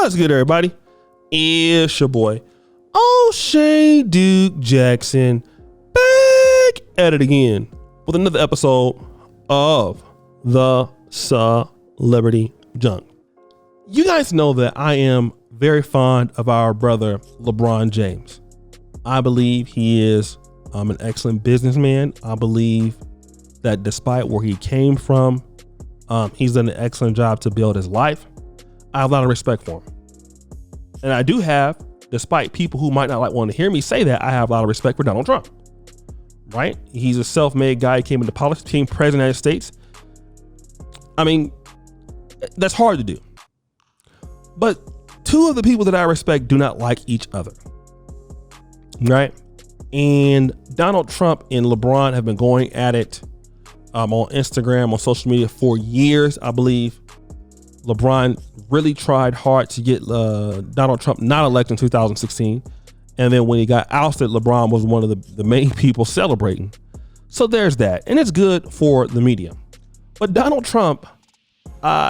What's good, everybody? It's your boy, O'Shea Duke Jackson, back at it again with another episode of the Celebrity Junk. You guys know that I am very fond of our brother, LeBron James. I believe he is an excellent businessman. I believe that despite where he came from, he's done an excellent job to build his life. I have a lot of respect for him. And I do have, despite people who might not like want to hear me say that, I have a lot of respect for Donald Trump, right? He's a self-made guy. He came into politics, became president of the United States. I mean, that's hard to do. But two of the people that I respect do not like each other, right? And Donald Trump and LeBron have been going at it on Instagram, on social media for years. I believe LeBron really tried hard to get Donald Trump not elected in 2016. And then when he got ousted, LeBron was one of the main people celebrating. So there's that. And it's good for the media. But Donald Trump,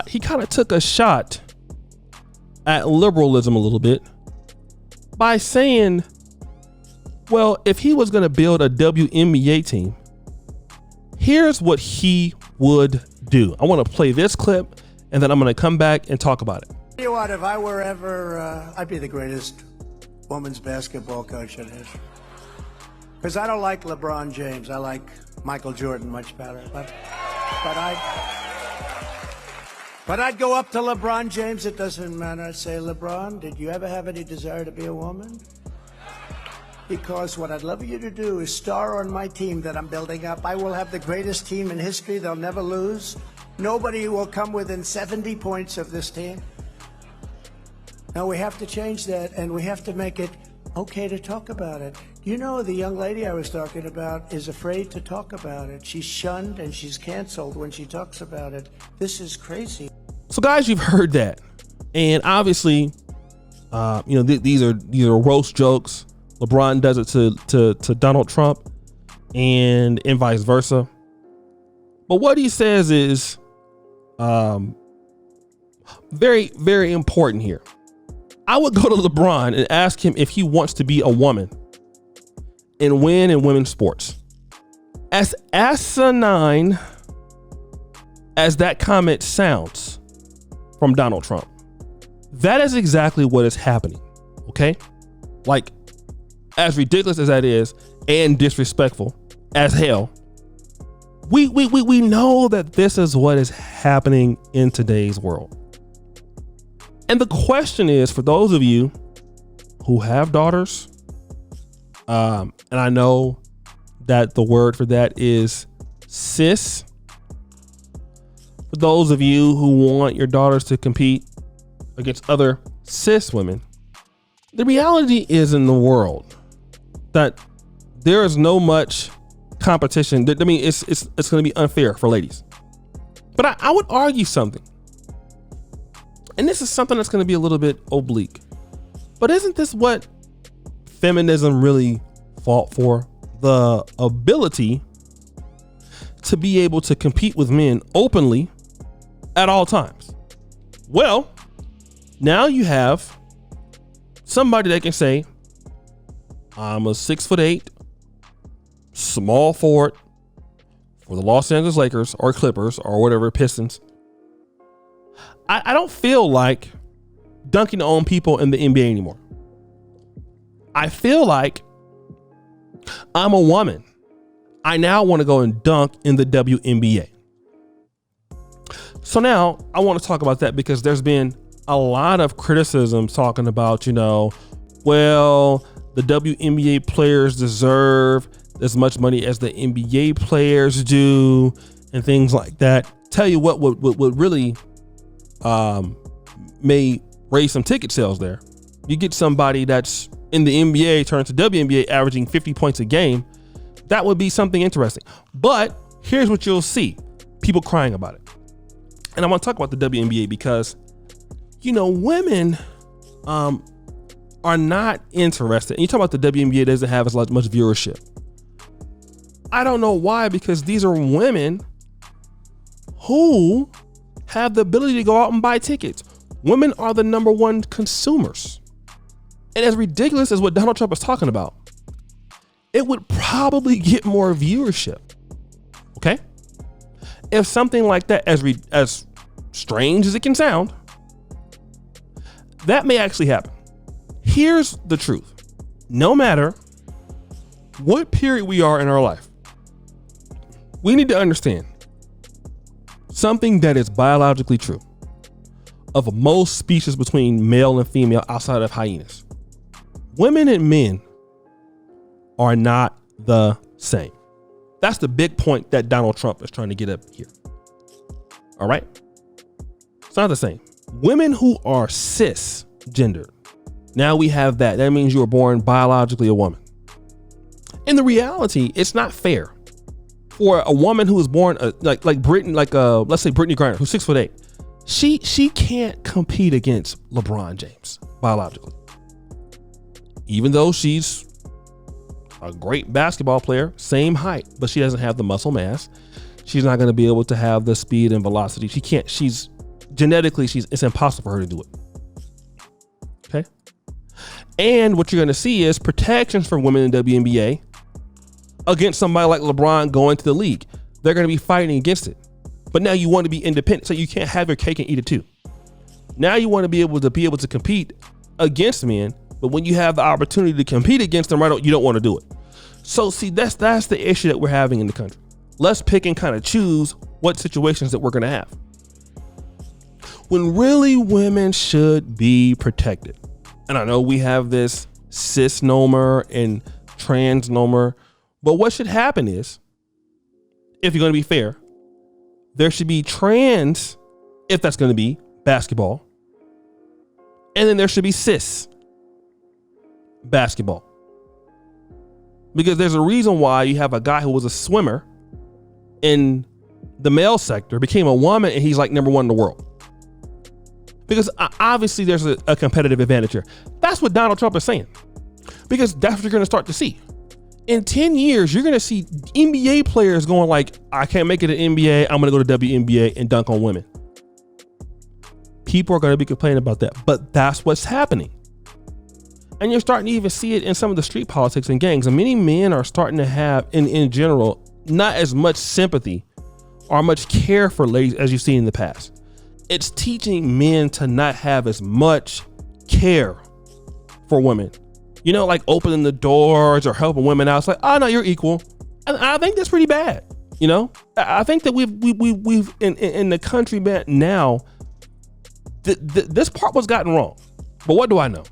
he kind of took a shot at liberalism a little bit by saying, well, if he was going to build a WNBA team, here's what he would do. I want to play this clip, and then I'm going to come back and talk about it. You know what, if I were ever, I'd be the greatest women's basketball coach in history. Because I don't like LeBron James. I like Michael Jordan much better. But I'd go up to LeBron James. It doesn't matter. I'd say, LeBron, did you ever have any desire to be a woman? Because what I'd love you to do is star on my team that I'm building up. I will have the greatest team in history. They'll never lose. Nobody will come within 70 points of this team. Now we have to change that, and we have to make it okay to talk about it. You know, the young lady I was talking about is afraid to talk about it. She's shunned and she's canceled when she talks about it. This is crazy. So guys, you've heard that. And obviously, these are roast jokes. LeBron does it to Donald Trump and vice versa. But what he says is very, very important here. I would go to LeBron and ask him if he wants to be a woman and win in women's sports. As asinine as that comment sounds from Donald Trump, that is exactly what is happening. Okay? Like, as ridiculous as that is and disrespectful as hell, we know that this is what is happening in today's world. And the question is, for those of you who have daughters, and I know that the word for that is cis. For those of you who want your daughters to compete against other cis women, the reality is in the world that there is no much competition. I mean, it's going to be unfair for ladies. But I would argue something. And this is something that's going to be a little bit oblique. But isn't this what feminism really fought for? The ability to be able to compete with men openly at all times. Well, now you have somebody that can say, I'm a 6'8" small forward for the Los Angeles Lakers or Clippers or whatever, Pistons. I don't feel like dunking on people in the NBA anymore. I feel like I'm a woman. I now want to go and dunk in the WNBA. So now I want to talk about that because there's been a lot of criticism talking about, well, the WNBA players deserve as much money as the NBA players do and things like that. Tell you what really may raise some ticket sales there. You get somebody that's in the NBA turn to WNBA averaging 50 points a game. That would be something interesting. But here's what you'll see. People crying about it. And I want to talk about the WNBA because, women are not interested. And you talk about the WNBA doesn't have as much viewership. I don't know why, because these are women who have the ability to go out and buy tickets. Women are the #1 consumers. And as ridiculous as what Donald Trump is talking about, it would probably get more viewership. Okay? If something like that, as strange as it can sound, that may actually happen. Here's the truth. No matter what period we are in our life, we need to understand something that is biologically true of most species between male and female outside of hyenas. Women and men are not the same. That's the big point that Donald Trump is trying to get up here. All right? It's not the same. Women who are cisgendered, now we have that. That means you were born biologically a woman. In the reality, it's not fair for a woman who was born like Brittany, let's say Brittany Griner, who's 6'8". She can't compete against LeBron James biologically. Even though she's a great basketball player, same height, but she doesn't have the muscle mass. She's not going to be able to have the speed and velocity. She can't, it's impossible for her to do it. Okay. And what you're going to see is protections for women in WNBA against somebody like LeBron going to the league. They're going to be fighting against it. But now you want to be independent, so you can't have your cake and eat it too. Now you want to be able to compete against men, but when you have the opportunity to compete against them, you don't want to do it. So see, that's the issue that we're having in the country. Let's pick and kind of choose what situations that we're going to have. When really women should be protected. And I know we have this cisnomer and transnomer, but what should happen is, if you're going to be fair, there should be trans, if that's going to be basketball, and then there should be cis basketball. Because there's a reason why you have a guy who was a swimmer in the male sector, became a woman, and he's like #1 in the world. Because obviously there's a competitive advantage here. That's what Donald Trump is saying. Because that's what you're going to start to see. In 10 years, you're going to see NBA players going like, I can't make it to NBA. I'm going to go to WNBA and dunk on women. People are going to be complaining about that, but that's what's happening. And you're starting to even see it in some of the street politics and gangs. And many men are starting to have, in general, not as much sympathy or much care for ladies as you've seen in the past. It's teaching men to not have as much care for women. You know, like opening the doors or helping women out. It's like, oh no, you're equal. And I think that's pretty bad. You know, I think that we've in the country now, this part was gotten wrong. But what do I know?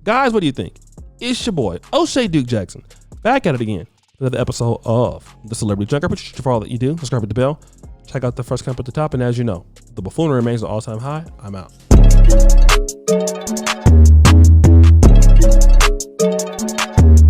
Guys, what do you think? It's your boy, O'Shea Duke Jackson, back at it again. Another episode of The Celebrity Junker. Appreciate you for all that you do. Subscribe to the bell. Check out the first comment at the top. And as you know, the buffoonery remains an all-time high. I'm out.